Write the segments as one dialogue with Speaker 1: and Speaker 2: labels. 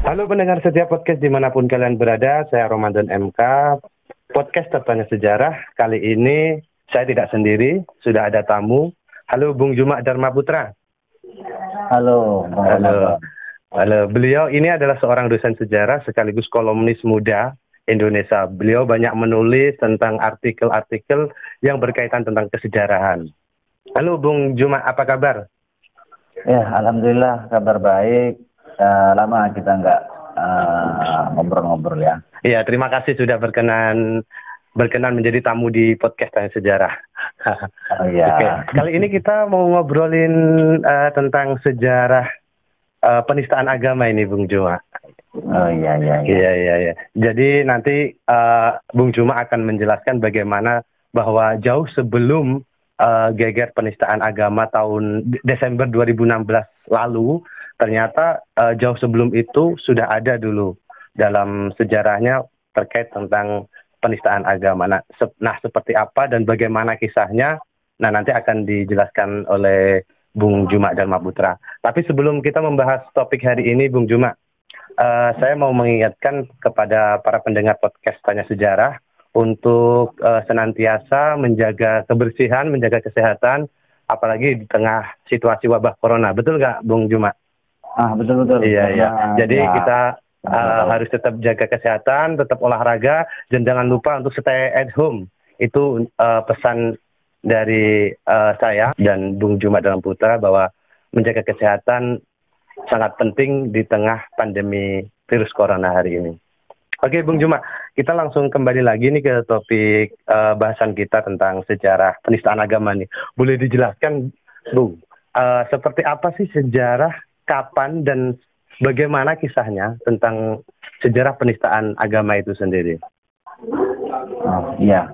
Speaker 1: Halo pendengar setiap podcast dimanapun kalian berada, saya Ramadan MK, podcast tertanya sejarah. Kali ini saya tidak sendiri, sudah ada tamu. Halo Bung Jumak Dharma Putra.
Speaker 2: Halo,
Speaker 1: Halo. Halo, beliau ini adalah seorang dosen sejarah sekaligus kolumnis muda Indonesia. Beliau banyak menulis tentang artikel-artikel yang berkaitan tentang kesejarahan. Halo Bung Jumak, apa kabar?
Speaker 2: Ya, alhamdulillah kabar baik. Lama kita nggak ngobrol-ngobrol ya.
Speaker 1: Iya, terima kasih sudah berkenan menjadi tamu di podcast Tanya Sejarah.
Speaker 2: Oh iya.
Speaker 1: Oke, kali ini kita mau ngobrolin tentang sejarah penistaan agama ini, Bung Juma.
Speaker 2: Oh iya.
Speaker 1: Iya. Jadi nanti Bung Juma akan menjelaskan bagaimana bahwa jauh sebelum geger penistaan agama tahun Desember 2016 lalu, ternyata jauh sebelum itu sudah ada dulu dalam sejarahnya terkait tentang penistaan agama. Nah, seperti apa dan bagaimana kisahnya? Nah, nanti akan dijelaskan oleh Bung Juma Dharma Putra. Tapi sebelum kita membahas topik hari ini, Bung Juma, saya mau mengingatkan kepada para pendengar podcast Tanya Sejarah untuk senantiasa menjaga kebersihan, menjaga kesehatan, apalagi di tengah situasi wabah corona. Betul nggak, Bung Juma?
Speaker 2: Betul.
Speaker 1: Iya. Jadi kita harus tetap jaga kesehatan, tetap olahraga, dan jangan lupa untuk stay at home. Itu pesan dari saya dan Bung Juma Dharma Putra bahwa menjaga kesehatan sangat penting di tengah pandemi virus corona hari ini. Oke, Bung Juma, kita langsung kembali lagi nih ke topik bahasan kita tentang sejarah penistaan agama nih. Boleh dijelaskan, Bung, seperti apa sih sejarah, kapan dan bagaimana kisahnya tentang sejarah penistaan agama itu sendiri?
Speaker 2: Iya.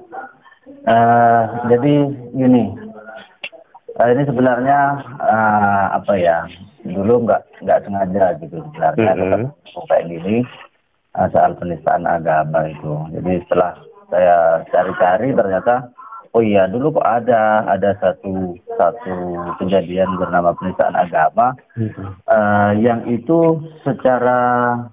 Speaker 2: Jadi gini, ini sebenarnya dulu nggak sengaja gitu sebenarnya kayak gini soal penistaan agama itu. Jadi setelah saya cari-cari ternyata oh iya dulu kok ada satu kejadian bernama penistaan agama yang itu secara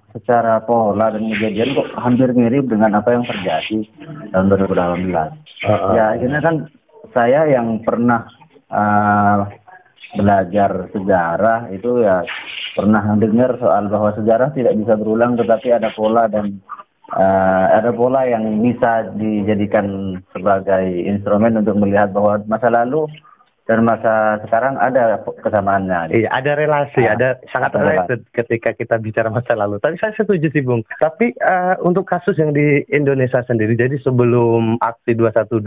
Speaker 2: pola dan kejadian kok hampir mirip dengan apa yang terjadi tahun 2018. Ya akhirnya kan saya yang pernah belajar sejarah itu ya pernah dengar soal bahwa sejarah tidak bisa berulang, tetapi ada pola dan ada pola yang bisa dijadikan sebagai instrumen untuk melihat bahwa masa lalu dan masa sekarang ada kesamaannya.
Speaker 1: Iya, ada relasi, ada sangat related ketika kita bicara masa lalu. Tapi saya setuju sih, Bung. Tapi untuk kasus yang di Indonesia sendiri, jadi sebelum aksi 212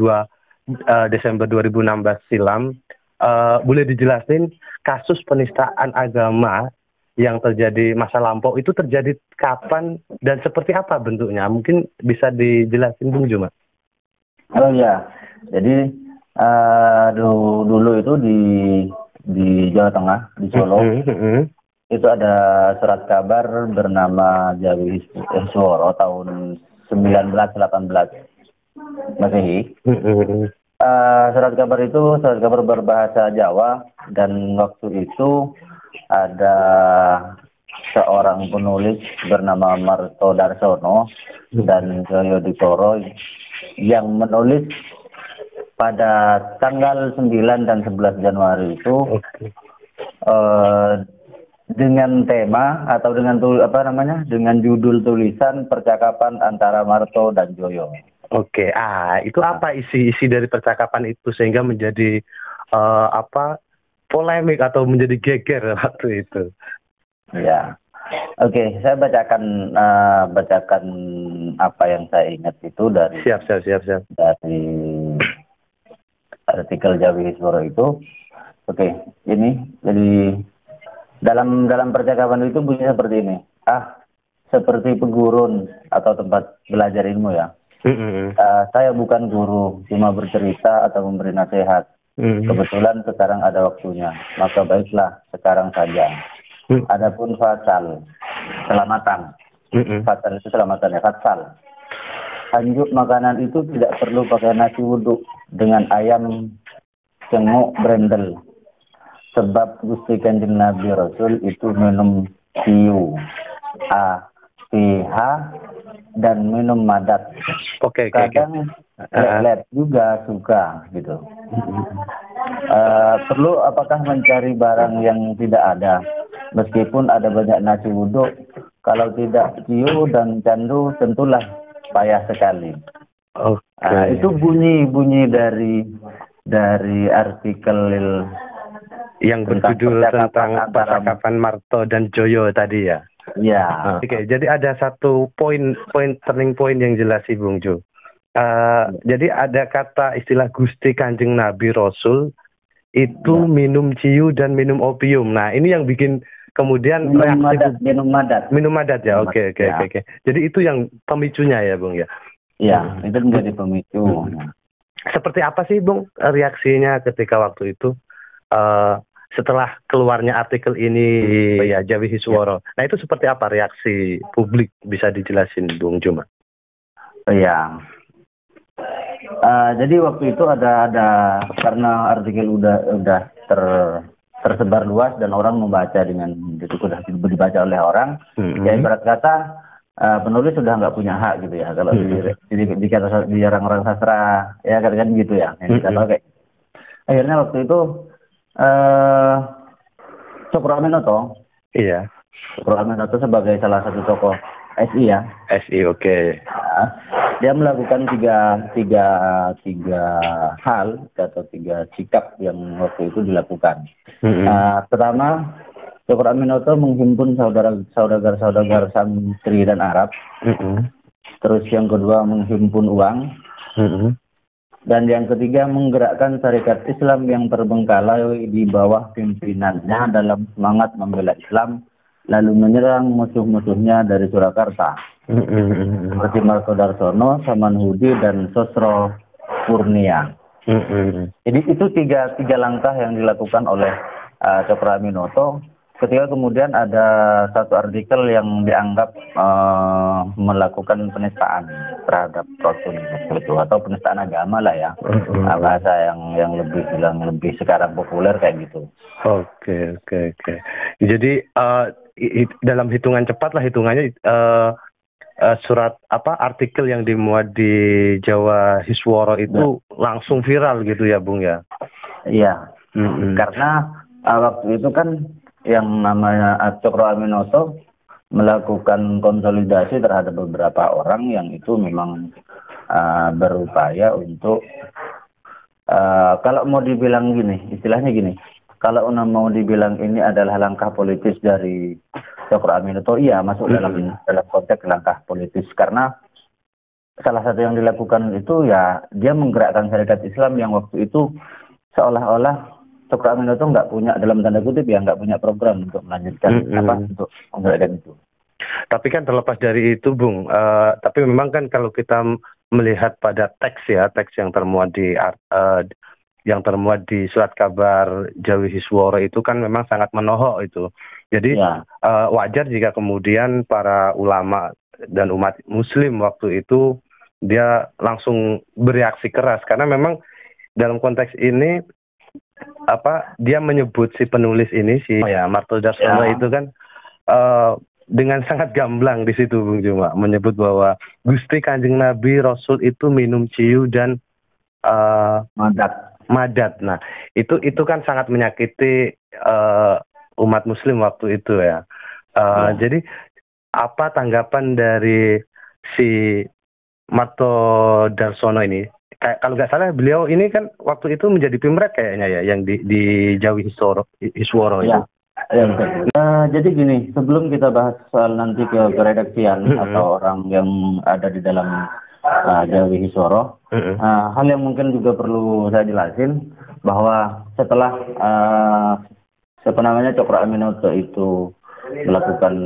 Speaker 1: Desember 2016 silam, boleh dijelasin kasus penistaan agama yang terjadi masa lampau itu terjadi kapan dan seperti apa bentuknya? Mungkin bisa dijelasin, Bung Juma.
Speaker 2: Oh iya, jadi dulu itu di Jawa Tengah, di Solo, itu ada surat kabar bernama Jawi Isworo tahun 1918 Masehi. Surat kabar berbahasa Jawa, dan waktu itu ada seorang penulis bernama Marto Darsono dan Joyo Ditoro yang menulis pada tanggal 9 dan 11 Januari itu dengan tema atau dengan judul tulisan percakapan antara Marto dan Joyo.
Speaker 1: Oke, itu apa isi dari percakapan itu sehingga menjadi polemik atau menjadi geger waktu itu?
Speaker 2: Ya, oke, saya bacakan apa yang saya ingat itu dari
Speaker 1: Siap.
Speaker 2: dari artikel Jawi Isworo itu. Oke, ini jadi dalam percakapan itu bunyinya seperti ini. Seperti pegurun atau tempat belajar ilmu ya. Saya bukan guru, cuma bercerita atau memberi nasihat. Kebetulan sekarang ada waktunya, maka baiklah sekarang saja. Adapun fasal, selamatan. Fasal itu selamatan ya, fasal. Anjuk makanan itu tidak perlu pakai nasi wudhu dengan ayam cengok brendel. Sebab Gusti Kanjeng Nabi Rasul itu minum hiu PH dan minum madat.
Speaker 1: Oke.
Speaker 2: Kadang let juga suka gitu. Perlu apakah mencari barang yang tidak ada, meskipun ada banyak nasi uduk, kalau tidak ciu dan candu tentulah payah sekali.
Speaker 1: Oke.
Speaker 2: Itu bunyi dari artikel
Speaker 1: Yang berjudul tentang percakapan Marto dan Joyo tadi ya.
Speaker 2: Ya.
Speaker 1: Oke, jadi ada satu turning point yang jelas sih Bung Jo. Jadi ada kata istilah Gusti Kanjeng Nabi Rasul itu minum ciu dan minum opium. Nah, ini yang bikin kemudian
Speaker 2: minum madat
Speaker 1: ya. Oke. Jadi itu yang pemicunya ya, Bung ya.
Speaker 2: Iya, itu menjadi pemicu.
Speaker 1: Seperti apa sih, Bung, reaksinya ketika waktu itu setelah keluarnya artikel ini ya Jawi Hisworo. Nah, itu seperti apa reaksi publik, bisa dijelasin Bung Juma?
Speaker 2: Iya. Jadi waktu itu ada karena artikel udah tersebar luas dan orang membaca dengan itu sudah dibaca oleh orang. Ya ibarat kata penulis sudah nggak punya hak gitu ya kalau di orang-orang sastra ya kan gitu ya. Akhirnya waktu itu Cokro Aminoto.
Speaker 1: Iya.
Speaker 2: Cokro Aminoto sebagai salah satu tokoh SI ya.
Speaker 1: SI, oke.
Speaker 2: Nah, dia melakukan tiga hal atau tiga sikap yang waktu itu dilakukan. Pertama, Cokro Aminoto menghimpun saudagar santri dan Arab. Terus yang kedua menghimpun uang. Dan yang ketiga menggerakkan syarikat Islam yang terbengkalai di bawah pimpinannya dalam semangat membela Islam, lalu menyerang musuh-musuhnya dari Surakarta, seperti Marto Darsono, Samanhudi, dan Sosro Purnia. Jadi itu tiga langkah yang dilakukan oleh Cokro Aminoto. Ketika kemudian ada satu artikel yang dianggap melakukan penistaan terhadap Rasul itu, atau penistaan agama lah ya, bahasa yang lebih sekarang populer kayak gitu.
Speaker 1: Oke. Jadi dalam hitungan cepat lah hitungannya surat artikel yang dimuat di Jawa Hisworo itu langsung viral gitu ya Bung ya?
Speaker 2: Iya. Karena waktu itu kan yang namanya Cokro Aminoto melakukan konsolidasi terhadap beberapa orang yang itu memang berupaya untuk kalau mau dibilang gini, istilahnya gini, kalau mau dibilang ini adalah langkah politis dari Cokro Aminoto, iya masuk dalam konteks langkah politis, karena salah satu yang dilakukan itu ya dia menggerakkan syarikat Islam yang waktu itu seolah-olah Cokro Aminoto nggak punya, dalam tanda kutip ya, nggak punya program untuk melanjutkan untuk menggerakkan itu.
Speaker 1: Tapi kan terlepas dari itu Bung, tapi memang kan kalau kita melihat pada teks yang termuat di surat kabar Jawi Hisworo itu kan memang sangat menohok itu. Jadi wajar jika kemudian para ulama dan umat Muslim waktu itu dia langsung bereaksi keras, karena memang dalam konteks ini dia menyebut si penulis ini Marto Darsono itu kan dengan sangat gamblang di situ Bung Juma, menyebut bahwa Gusti Kanjeng Nabi Rasul itu minum ciu dan madat. Nah, itu kan sangat menyakiti umat Muslim waktu itu ya. Jadi apa tanggapan dari si Marto Darsono ini? Kalau nggak salah beliau ini kan waktu itu menjadi pimret kayaknya ya, yang di Jawi Hisworo itu.
Speaker 2: Ya, betul. Jadi gini, sebelum kita bahas soal nanti ke redaksian atau orang yang ada di dalam Jawi Hisworo, hal yang mungkin juga perlu saya jelasin bahwa setelah Cokro Aminoto itu melakukan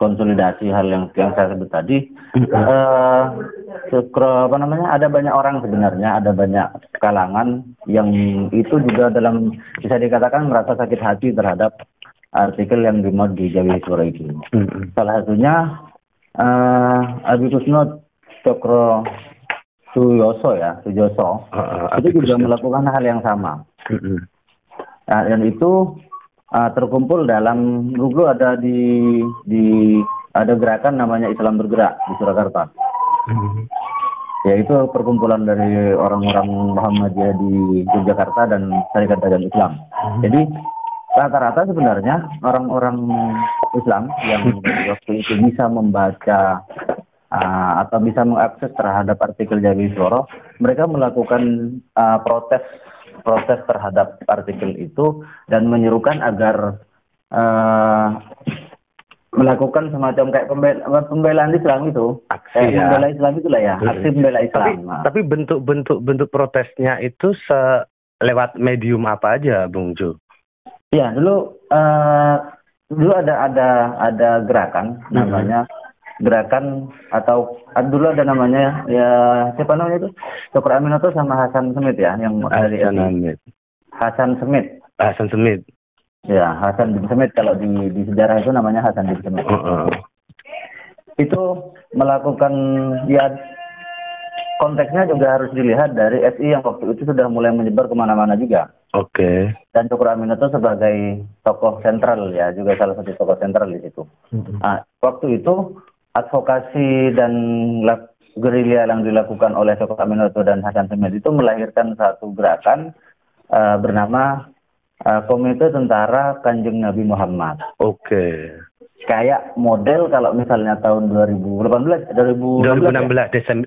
Speaker 2: konsolidasi hal yang saya sebut tadi, ada banyak orang sebenarnya, ada banyak kalangan yang itu juga bisa dikatakan merasa sakit hati terhadap artikel yang dimuat di Jawi Hisworo itu. Salah satunya Abi Kusno Cokro Sujoso itu juga melakukan hal yang sama. Dan itu terkumpul dalam dulu ada di ada gerakan namanya Islam Bergerak di Surakarta. Yaitu perkumpulan dari orang-orang Muhammadiyah di Yogyakarta dan Syarikat Dagang Islam. Jadi rata-rata sebenarnya orang-orang Islam yang waktu itu bisa membaca atau bisa mengakses terhadap artikel Jawi Soro, mereka melakukan protes terhadap artikel itu dan menyerukan agar melakukan semacam kayak pembelaan Islam itu,
Speaker 1: Aksi ya.
Speaker 2: membela Islam itulah ya, aksi membela Islam.
Speaker 1: Tapi bentuk protesnya itu lewat medium apa aja, Bung Jo?
Speaker 2: Ya, dulu ada gerakan namanya gerakan atau dulu ada namanya ya, siapa namanya itu? Syukur Aminoto sama Hasan Smith ya, yang dari Hasan Smith.
Speaker 1: Hasan Smith.
Speaker 2: Ya, Hasan bin Smith, kalau di sejarah itu namanya Hasan bin Smith. Itu melakukan, ya konteksnya juga harus dilihat dari SI yang waktu itu sudah mulai menyebar kemana-mana juga. Oke. Dan Syukur Aminoto sebagai tokoh sentral ya, juga salah satu tokoh sentral di situ. Nah, waktu itu advokasi dan gerilya yang dilakukan oleh Syukur Aminoto dan Hasan Smith itu melahirkan satu gerakan bernama Komite Tentara Kanjeng Nabi Muhammad. Oke. Kayak model kalau misalnya tahun 2016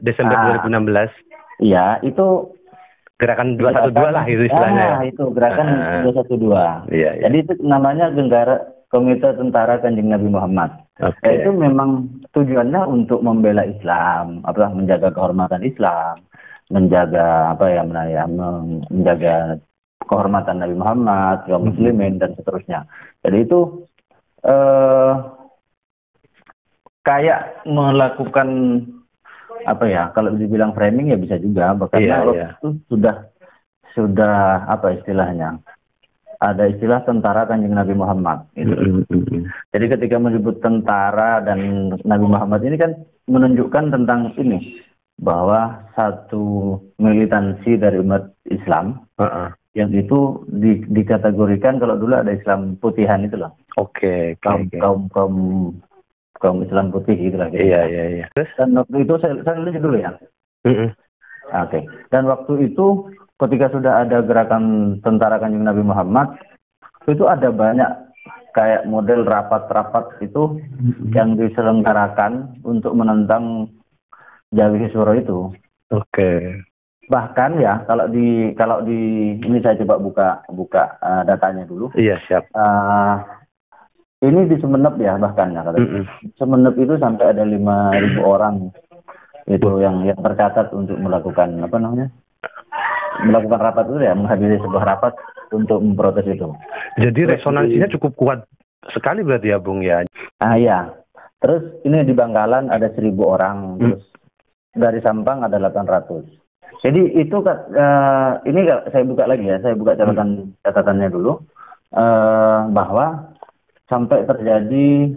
Speaker 2: Desember 2016. Iya, itu gerakan 212 lah itu istilahnya. Itu gerakan 212. Iya. Jadi itu namanya Komite Tentara Kanjeng Nabi Muhammad. Itu memang tujuannya untuk membela Islam, menjaga kehormatan Islam, menjaga menjaga kehormatan Nabi Muhammad, kaum muslimin dan seterusnya. Jadi itu kayak melakukan kalau dibilang framing ya bisa juga, karena itu sudah istilahnya, ada istilah tentara Kanjeng Nabi Muhammad gitu. Jadi ketika menyebut tentara dan Nabi Muhammad ini kan menunjukkan tentang ini, bahwa satu militansi dari umat Islam yang itu dikategorikan, kalau dulu ada Islam putihan itu loh. Kaum Islam putih gitu lah. Iya. Dan waktu itu saya lanjut dulu ya. Oke. Dan waktu itu ketika sudah ada gerakan tentara Kanjeng Nabi Muhammad, itu ada banyak kayak model rapat-rapat itu yang diselenggarakan untuk menentang Jawi Suro itu. Bahkan ya kalau di ini saya coba buka datanya dulu. Iya, siap. Ini di Sumeneb ya, bahkan ya katanya. Sumeneb itu sampai ada 5.000 orang itu yang tercatat untuk melakukan melakukan rapat itu ya, menghadiri sebuah rapat untuk memprotes itu. Jadi resonansinya cukup kuat sekali berarti ya, Bung ya. Iya. Terus ini di Bangkalan ada 1.000 orang, terus dari Sampang ada 800. Jadi itu ini saya buka lagi ya, saya buka catatannya dulu, bahwa sampai terjadi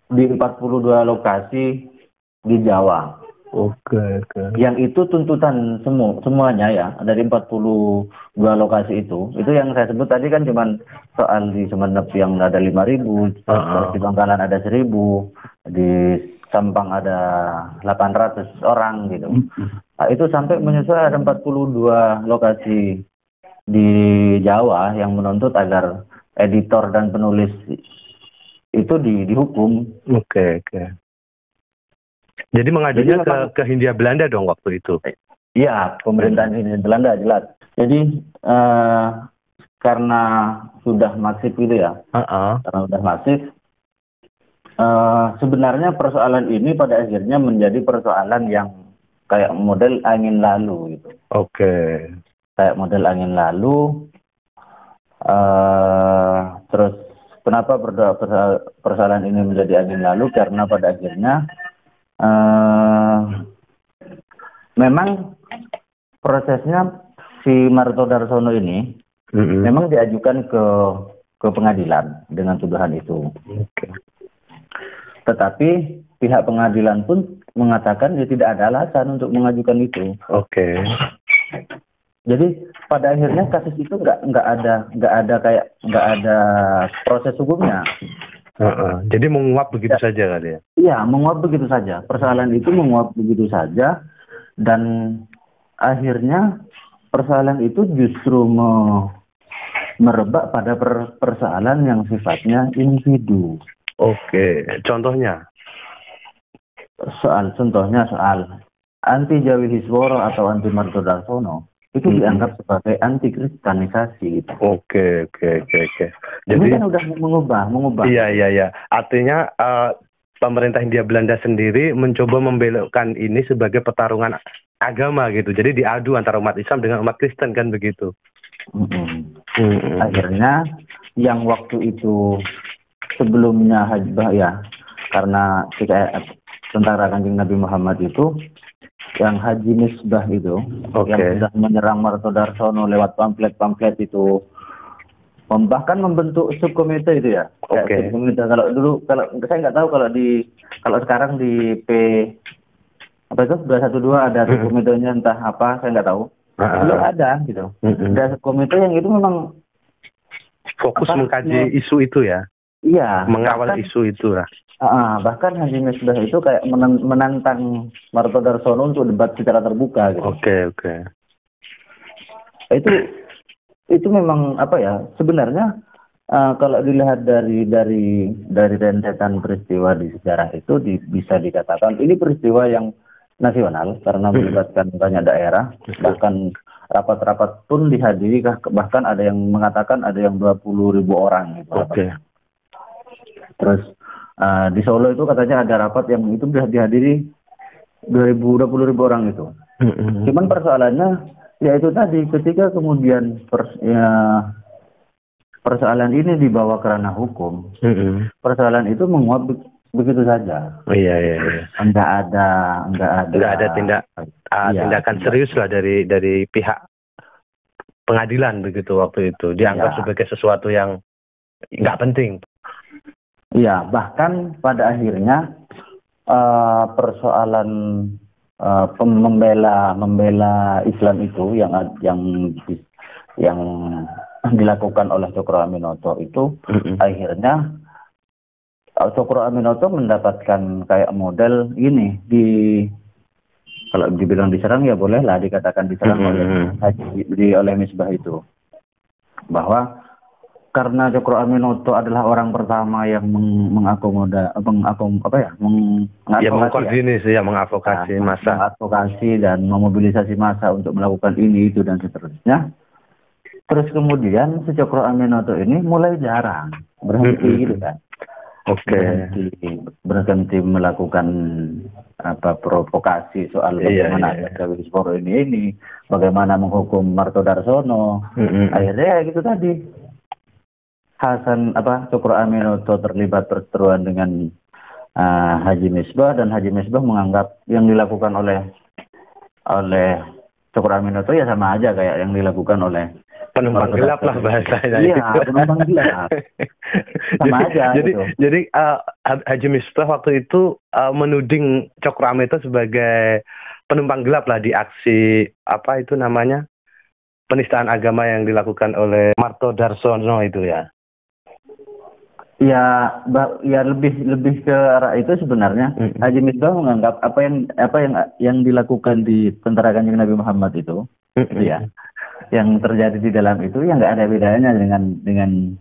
Speaker 2: di 42 lokasi di Jawa. Yang itu tuntutan semuanya ya, dari 42 lokasi itu yang saya sebut tadi kan cuman soal di Sumeneb yang ada 5.000, di Bangkalan ada 1.000, di Sampang ada 800 orang gitu. Nah, itu sampai menyusul ada 42 lokasi di Jawa yang menuntut agar editor dan penulis itu dihukum. Jadi mengajunya ke Hindia Belanda dong waktu itu? Iya, pemerintahan Hindia Belanda jelas. Jadi karena sudah masif gitu ya, karena sudah masif, sebenarnya persoalan ini pada akhirnya menjadi persoalan yang kayak model angin lalu gitu. Kayak model angin lalu. Terus kenapa persoalan ini menjadi angin lalu? Karena pada akhirnya memang prosesnya si Marto Darsono ini memang diajukan ke pengadilan dengan tuduhan itu. Tetapi pihak pengadilan pun mengatakan dia tidak ada alasan untuk mengajukan itu. Jadi pada akhirnya kasus itu nggak ada proses hukumnya.
Speaker 1: Jadi menguap begitu saja kali ya?
Speaker 2: Iya, menguap begitu saja. Persoalan itu menguap begitu saja, dan akhirnya persoalan itu justru merebak pada persoalan yang sifatnya individu.
Speaker 1: Oke, contohnya?
Speaker 2: Contohnya soal anti Jawi Hisworo atau anti Martodarsono itu dianggap sebagai anti kristanisasi.
Speaker 1: Oke.
Speaker 2: Jadi ini kan udah mengubah.
Speaker 1: Iya. Artinya pemerintah Hindia Belanda sendiri mencoba membelokkan ini sebagai pertarungan agama gitu. Jadi diadu antara umat Islam dengan umat Kristen kan begitu.
Speaker 2: Akhirnya yang waktu itu sebelumnya karena tentara Kanjeng Nabi Muhammad itu, yang Haji Misbah itu, yang sudah menyerang Martodarsono lewat pamflet itu, bahkan membentuk subkomite itu ya. Subkomite. Kalau saya nggak tahu kalau sekarang di apa itu 212 ada subkomitenya entah apa, saya nggak tahu. Belum ada gitu. Ada subkomite yang itu memang
Speaker 1: fokus mengkaji isu itu ya.
Speaker 2: Iya.
Speaker 1: Mengawal isu itu lah.
Speaker 2: Bahkan Haji Misbah itu kayak menantang Martodarsono untuk debat secara terbuka gitu.
Speaker 1: Oke.
Speaker 2: Itu memang apa ya, sebenarnya kalau dilihat dari rentetan peristiwa di sejarah itu bisa dikatakan ini peristiwa yang nasional karena melibatkan banyak daerah, bahkan rapat-rapat pun dihadiri, bahkan ada yang mengatakan ada yang 20.000 orang gitu. Terus di Solo itu katanya ada rapat yang itu sudah dihadiri 20.000 orang itu. Cuman persoalannya ya itu tadi, ketika kemudian persoalan ini dibawa ke ranah hukum, persoalan itu menguap begitu saja.
Speaker 1: Iya.
Speaker 2: Enggak ada
Speaker 1: tindakan serius lah dari pihak pengadilan begitu waktu itu. Dianggap sebagai sesuatu yang nggak penting.
Speaker 2: Iya, bahkan pada akhirnya persoalan membela Islam itu yang dilakukan oleh Cokro Aminoto itu akhirnya Cokro Aminoto mendapatkan kayak model ini, kalau dibilang diserang ya bolehlah dikatakan diserang oleh Misbah itu, bahwa karena Cokro Aminoto adalah orang pertama yang mengadvokasi dan memobilisasi massa untuk melakukan ini itu dan seterusnya. Terus kemudian si Cokro Aminoto ini mulai jarang berhenti gitu kan. Berhenti melakukan provokasi soal bagaimana Jawi Hisworo ini bagaimana menghukum Martodarsono. Akhirnya gitu tadi, Cokro Aminoto terlibat perseteruan dengan Haji Misbah, dan Haji Misbah menganggap yang dilakukan oleh Cokro Aminoto ya sama aja kayak yang dilakukan oleh
Speaker 1: penumpang gelap lah bahasanya.
Speaker 2: Iya, penumpang gelap. Sama aja.
Speaker 1: Jadi Haji Misbah waktu itu menuding Cokro Aminoto sebagai penumpang gelap lah di aksi penistaan agama yang dilakukan oleh Martodarsono itu ya. Ya lebih ke arah itu sebenarnya. Haji Misbah menganggap apa yang dilakukan di tentara Kanjeng Nabi Muhammad itu, ya, yang terjadi di dalam itu yang nggak ada bedanya dengan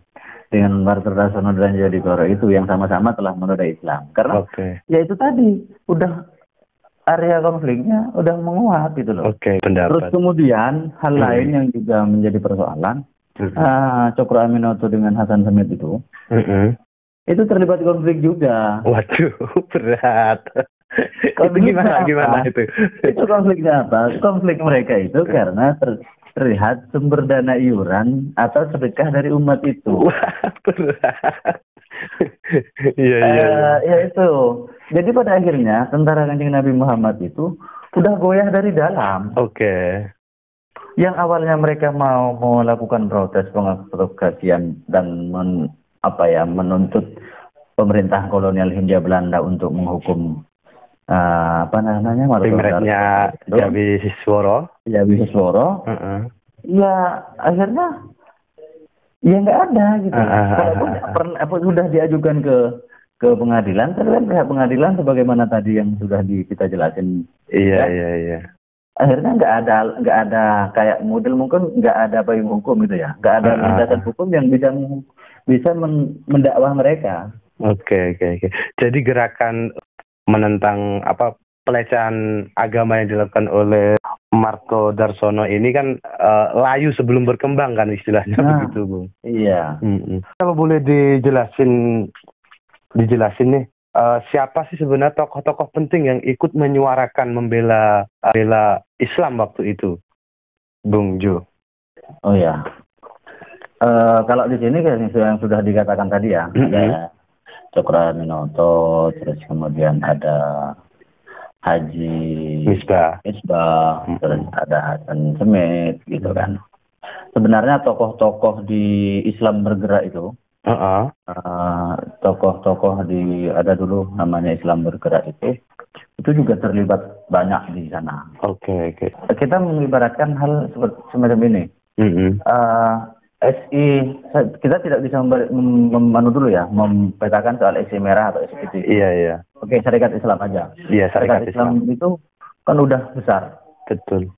Speaker 1: Martodarsono dan Jodhipuro itu yang sama-sama telah menodai Islam. Karena ya itu tadi udah area konfliknya udah menguat gitu loh. Terus kemudian hal lain yang juga menjadi persoalan, Cokro Aminoto dengan Hasan Sammit itu terlibat konflik juga. Waduh, berat. Gimana itu?
Speaker 2: Itu konfliknya apa? Konflik mereka itu karena terlihat sumber dana iuran atau sedekah dari umat itu.
Speaker 1: Wah, berat. Iya.
Speaker 2: Ya itu. Jadi pada akhirnya tentara Kanjeng Nabi Muhammad itu udah goyah dari dalam. Yang awalnya mereka mau melakukan protes pengabdikasian dan menuntut pemerintah kolonial Hindia Belanda untuk menghukum
Speaker 1: Pimretnya Jawi Hisworo.
Speaker 2: Ya akhirnya Ya nggak ada gitu. Kalaupun apa sudah diajukan ke pengadilan, kan pihak pengadilan sebagaimana tadi yang sudah kita jelasin.
Speaker 1: Iya,
Speaker 2: Ya,
Speaker 1: iya, iya.
Speaker 2: akhirnya nggak ada kayak model mungkin nggak ada payung hukum gitu ya, nggak ada landasan hukum yang bisa mendakwah mereka.
Speaker 1: Oke, oke, oke. Jadi gerakan menentang apa pelecehan agama yang dilakukan oleh Marco Darsono ini kan layu sebelum berkembang kan istilahnya begitu, Bung.
Speaker 2: Iya.
Speaker 1: Kalau boleh dijelasin nih, siapa sih sebenarnya tokoh-tokoh penting yang ikut menyuarakan membela Islam waktu itu, Bung Jo?
Speaker 2: Oh ya. Kalau di sini kan yang sudah dikatakan tadi ya, ada Cokroaminoto, terus kemudian ada Haji
Speaker 1: Misbah,
Speaker 2: terus ada Hasan Semit gitu kan. Sebenarnya tokoh-tokoh di Islam bergerak itu, tokoh-tokoh ada dulu namanya Islam bergerak itu juga terlibat banyak di sana.
Speaker 1: Oke.
Speaker 2: Kita mengibaratkan hal semacam ini. SI, kita tidak bisa mempetakan soal SI merah atau SI putih.
Speaker 1: Iya.
Speaker 2: Oke, Syarikat Islam aja.
Speaker 1: Iya, Syarikat Islam
Speaker 2: itu kan udah besar.
Speaker 1: Betul.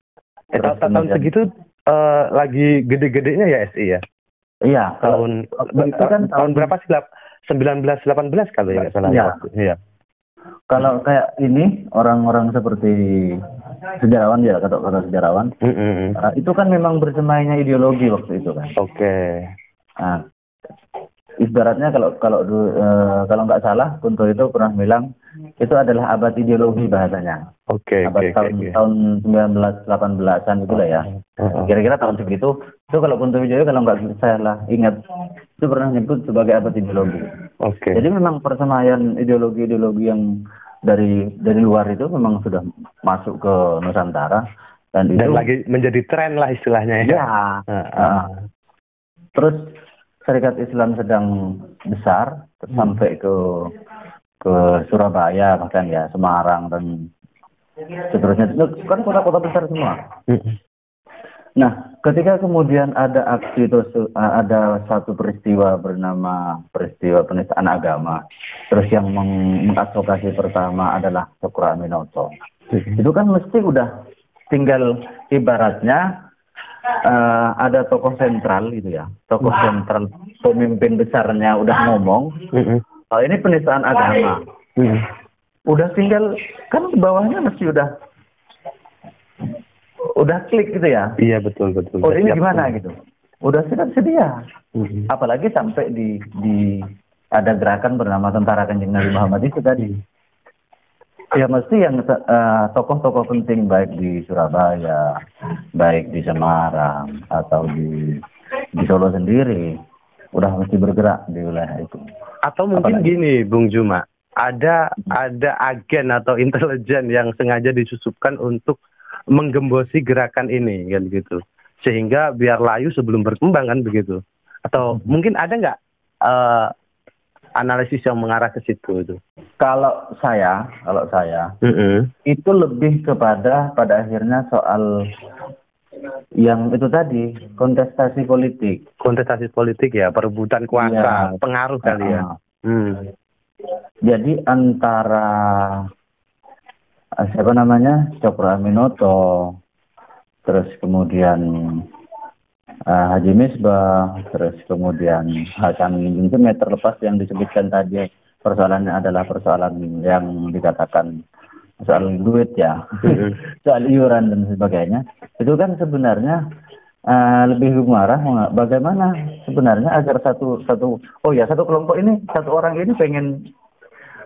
Speaker 1: Tahun segitu lagi gede-gedenya ya SI ya?
Speaker 2: Iya.
Speaker 1: Itu kan tahun berapa sih? 1918 kalau ya nggak salah. Iya.
Speaker 2: Kalau kayak ini orang-orang seperti sejarawan ya, kata sejarawan, itu kan memang bersemainya ideologi waktu itu kan.
Speaker 1: Oke.
Speaker 2: Nah, ibaratnya kalau nggak salah Kunto itu pernah bilang itu adalah abad ideologi bahasanya. Tahun 1918-an itulah ya. Kira-kira tahun segitu itu kalau Kunto Wijoyo kalau nggak salah ingat itu pernah nyebut sebagai abad ideologi. Jadi memang persemaian ideologi yang dari luar itu memang sudah masuk ke Nusantara dan itu
Speaker 1: lagi menjadi tren lah istilahnya ya.
Speaker 2: Terus Syarikat Islam sedang besar sampai ke Surabaya bahkan ya, Semarang dan seterusnya. Itu kan kota-kota besar semua. Nah, ketika kemudian ada aksi terus ada satu peristiwa bernama peristiwa penistaan agama, terus yang mengadvokasi pertama adalah Cokroaminoto. Itu kan mesti udah tinggal ibaratnya ada tokoh sentral gitu ya, tokoh sentral pemimpin besarnya udah ngomong, ini penistaan agama. Udah tinggal kan bawahnya mesti udah klik gitu ya.
Speaker 1: Iya betul.
Speaker 2: Oh ini gimana gitu. Udah sedia. Apalagi sampai di ada gerakan bernama Tentara Kanjeng Nabi Muhammad itu tadi. Ya mesti yang tokoh-tokoh penting baik di Surabaya, baik di Semarang atau di Solo sendiri udah mesti bergerak di wilayah itu.
Speaker 1: Atau mungkin gini, Bung Juma, ada agen atau intelijen yang sengaja disusupkan untuk menggembosi gerakan ini kan gitu, sehingga biar layu sebelum berkembang kan begitu. Atau mungkin ada nggak analisis yang mengarah ke situ itu?
Speaker 2: Kalau saya itu lebih kepada pada akhirnya soal yang itu tadi kontestasi politik
Speaker 1: ya, perebutan kuasa, pengaruh kali ya.
Speaker 2: Jadi antara siapa namanya Cokroaminoto, terus kemudian Haji Misbah, terus kemudian Hasan Semit, terlepas yang disebutkan tadi persoalannya adalah persoalan yang dikatakan soal duit ya, soal iuran dan sebagainya. Itu kan sebenarnya lebih mengarah bagaimana sebenarnya agar satu kelompok ini, satu orang ini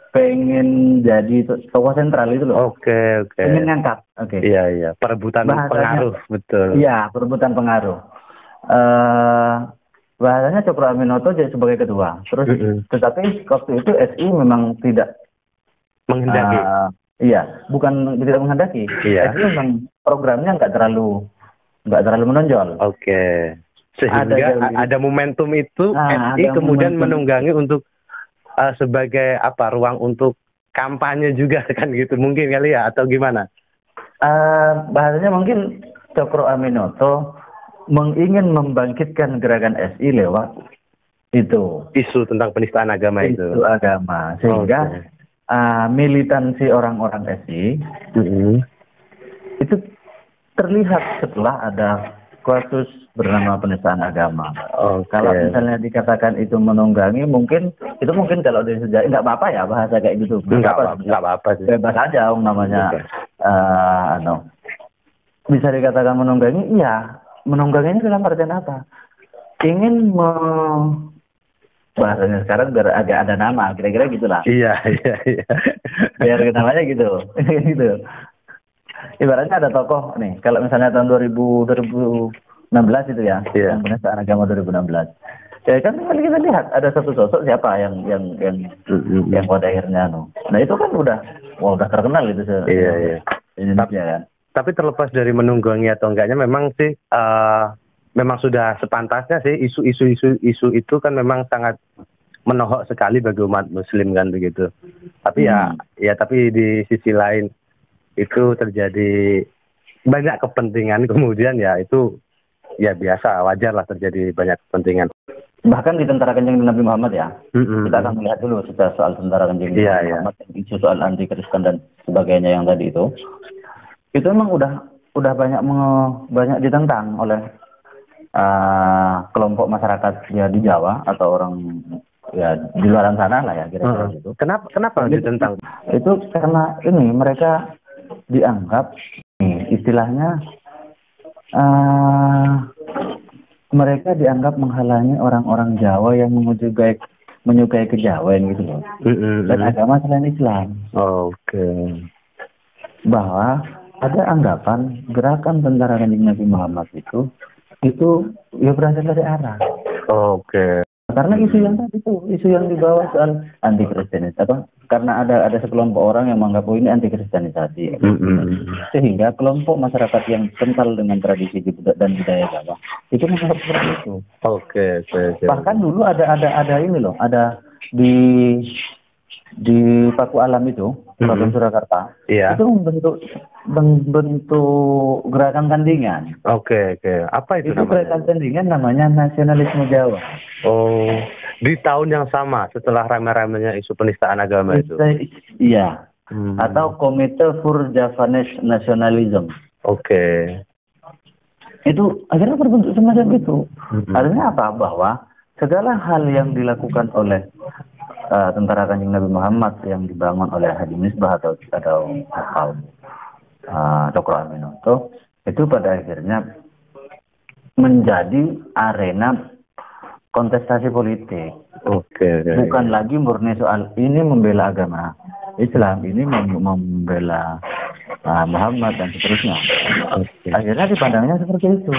Speaker 2: pengen jadi tokoh sentral itu loh.
Speaker 1: Oke.
Speaker 2: Pengen ngangkat.
Speaker 1: Iya. Perebutan pengaruh, betul.
Speaker 2: Iya, perebutan pengaruh. Bahasanya Cokroaminoto jadi sebagai ketua. Terus tetapi waktu itu SI memang tidak
Speaker 1: menghendaki.
Speaker 2: Bukan tidak menghendaki. SI memang programnya nggak terlalu menonjol.
Speaker 1: Oke. Sehingga ada momentum itu SI kemudian menunggangi untuk sebagai ruang untuk kampanye juga kan gitu mungkin kali ya, atau gimana?
Speaker 2: Bahasanya mungkin Cokroaminoto ingin membangkitkan gerakan SI lewat itu
Speaker 1: isu tentang penistaan agama itu.
Speaker 2: Isu agama, sehingga militansi orang-orang SI itu terlihat setelah ada kasus bernama penistaan agama. Kalau misalnya dikatakan itu menunggangi, mungkin kalau dari sejarah nggak apa-apa ya bahasa kayak gitu.
Speaker 1: Nggak apa-apa sih.
Speaker 2: Bebas aja, namanya. Bisa dikatakan menunggangi, iya. Menungganginya dalam artian apa? Ingin bahasanya sekarang biar agak ada nama, kira-kira gitulah.
Speaker 1: Iya.
Speaker 2: Biar namanya gitu. Gitu. Ibaratnya ada tokoh nih, kalau misalnya tahun 2016 itu ya, yang penistaan agama 2016. Ya kan kita lihat ada satu sosok siapa yang pada akhirnya Nah itu kan udah terkenal itu Indonesia kan.
Speaker 1: Tapi terlepas dari menunggangi atau enggaknya, memang sih memang sudah sepantasnya sih isu itu kan memang sangat menohok sekali bagi umat Muslim kan begitu. Tapi tapi di sisi lain itu terjadi banyak kepentingan, kemudian ya itu ya biasa, wajar lah terjadi banyak kepentingan.
Speaker 2: Bahkan di Tentara Kanjeng Nabi Muhammad ya, kita akan melihat dulu soal Tentara Kanjeng Nabi Muhammad, isu soal anti Kristen dan sebagainya yang tadi itu memang udah banyak ditentang oleh kelompok masyarakat ya di Jawa atau orang ya di luar sana lah ya kira-kira gitu.
Speaker 1: Kenapa ditentang?
Speaker 2: Itu karena ini mereka dianggap istilahnya mereka dianggap menghalangi orang-orang Jawa yang menyukai kejawen gitu loh. Dan agama selain Islam. Bahwa ada anggapan gerakan Tentara Kanjeng Nabi Muhammad itu ya berasal dari Arab. Karena isu yang tadi itu, isu yang dibawa soal anti Kristenisasi, atau karena ada sekelompok orang yang menganggap ini anti Kristenisasi, sehingga kelompok masyarakat yang kental dengan tradisi dan budaya Jawa itu menganggap seperti itu. Bahkan dulu ada ini loh, ada di Paku Alam itu, Kabupaten Surakarta, itu membentuk gerakan tandingan.
Speaker 1: Apa itu namanya?
Speaker 2: Gerakan tandingan namanya Nasionalisme Jawa.
Speaker 1: Di tahun yang sama setelah rame-ramenya isu penistaan agama itu.
Speaker 2: Iya. Atau Komite für Javanese Nationalism. Itu akhirnya berbentuk semacam itu. Artinya apa? Bahwa segala hal yang dilakukan oleh Tentara Kanjeng Nabi Muhammad yang dibangun oleh Haji Misbah atau Cokro Aminoto itu pada akhirnya menjadi arena kontestasi politik. Bukan lagi murni soal ini membela agama Islam, ini membela Muhammad dan seterusnya. Akhirnya dipandangnya seperti itu.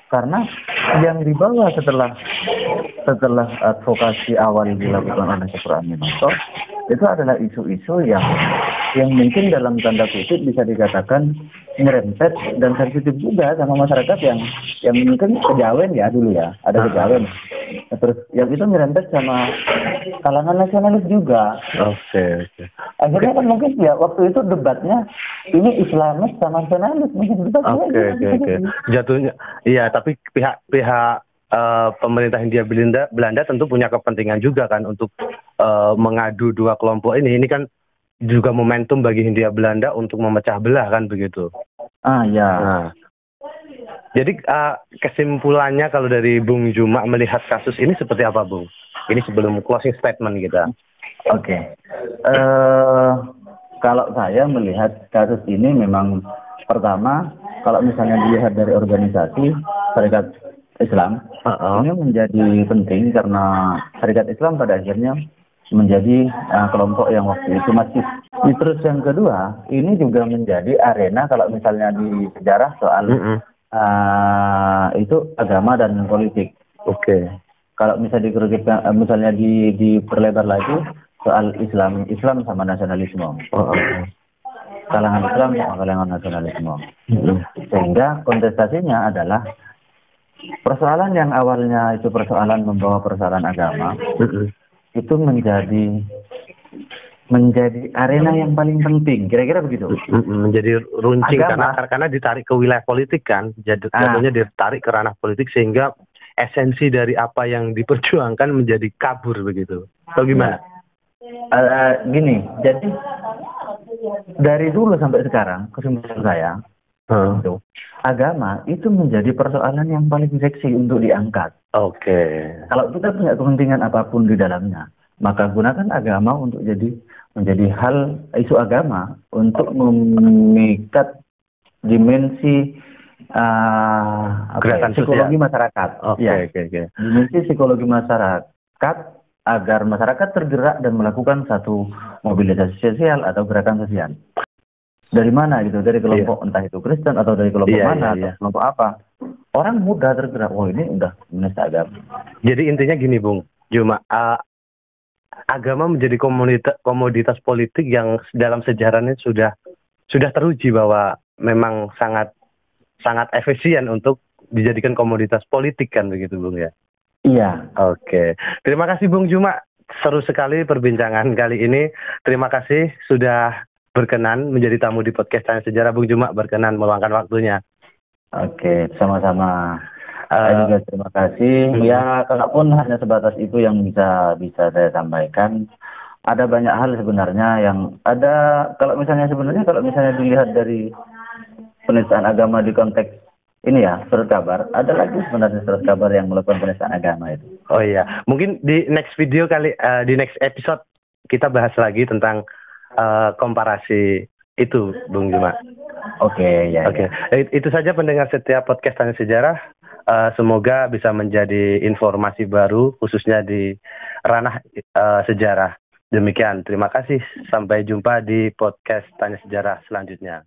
Speaker 2: Karena yang dibawa setelah advokasi awal dilakukan oleh Cokro Aminoto itu adalah isu-isu yang mungkin dalam tanda kutip bisa dikatakan nyerempet dan sensitif juga sama masyarakat yang mungkin kejawen ya dulu ya, ada kejawen. Terus yang itu nyerempet sama kalangan nasionalis juga. Akhirnya kan mungkin ya waktu itu debatnya ini Islamis sama nasionalis mungkin debatnya.
Speaker 1: Jatuhnya iya, tapi pihak pemerintah Hindia Belanda tentu punya kepentingan juga kan untuk mengadu dua kelompok ini. Ini kan juga momentum bagi Hindia Belanda untuk memecah belah kan begitu. Jadi kesimpulannya kalau dari Bung Juma melihat kasus ini seperti apa, Bung? Ini sebelum closing statement kita.
Speaker 2: Kalau saya melihat kasus ini memang pertama, kalau misalnya dilihat dari organisasi Serikat Islam, ini menjadi penting karena Serikat Islam pada akhirnya menjadi kelompok yang waktu itu masih. Terus yang kedua, ini juga menjadi arena kalau misalnya di sejarah soal itu agama dan politik. Kalau misalnya diperlebar lagi soal Islam sama nasionalisme. Kalangan Islam sama kalangan nasionalisme. Sehingga kontestasinya adalah persoalan yang awalnya itu persoalan membawa persoalan agama, itu menjadi menjadi arena yang paling penting, kira-kira begitu.
Speaker 1: Menjadi runcing
Speaker 2: Agama.
Speaker 1: karena ditarik ke wilayah politik kan, jatuhnya ditarik ke ranah politik sehingga esensi dari apa yang diperjuangkan menjadi kabur begitu. Atau gimana?
Speaker 2: Gini, jadi dari dulu sampai sekarang kesimpulan saya itu agama itu menjadi persoalan yang paling seksi untuk diangkat.
Speaker 1: Oke.
Speaker 2: Kalau kita punya kepentingan apapun di dalamnya, maka gunakan agama untuk menjadi hal isu agama untuk memikat dimensi psikologi masyarakat. Dimensi psikologi masyarakat agar masyarakat tergerak dan melakukan satu mobilisasi sosial atau gerakan sosial. Dari mana gitu? Dari kelompok entah itu Kristen atau dari kelompok mana atau kelompok apa. Orang mudah tergerak. Oh, ini udah menista agama.
Speaker 1: Jadi intinya gini, Bung. Cuma agama menjadi komoditas politik yang dalam sejarahnya sudah teruji bahwa memang sangat efisien untuk dijadikan komoditas politik kan begitu, Bung ya?
Speaker 2: Iya.
Speaker 1: Oke. Terima kasih Bung Juma. Seru sekali perbincangan kali ini. Terima kasih sudah berkenan menjadi tamu di podcast Tanya Sejarah. Bung Juma berkenan meluangkan waktunya.
Speaker 2: Oke, sama-sama. Saya juga terima kasih. Ya, kalaupun hanya sebatas itu yang bisa saya sampaikan. Ada banyak hal sebenarnya yang ada. Kalau misalnya dilihat dari penistaan agama di konteks ini ya, surat kabar. Ada lagi sebenarnya surat kabar yang melakukan penistaan agama itu.
Speaker 1: Oh iya, mungkin di next video di next episode kita bahas lagi tentang komparasi itu, Bung Juma.
Speaker 2: Oke.
Speaker 1: Itu saja pendengar setiap podcast Tanya Sejarah. Semoga bisa menjadi informasi baru khususnya di ranah sejarah. Demikian, terima kasih. Sampai jumpa di podcast Tanya Sejarah selanjutnya.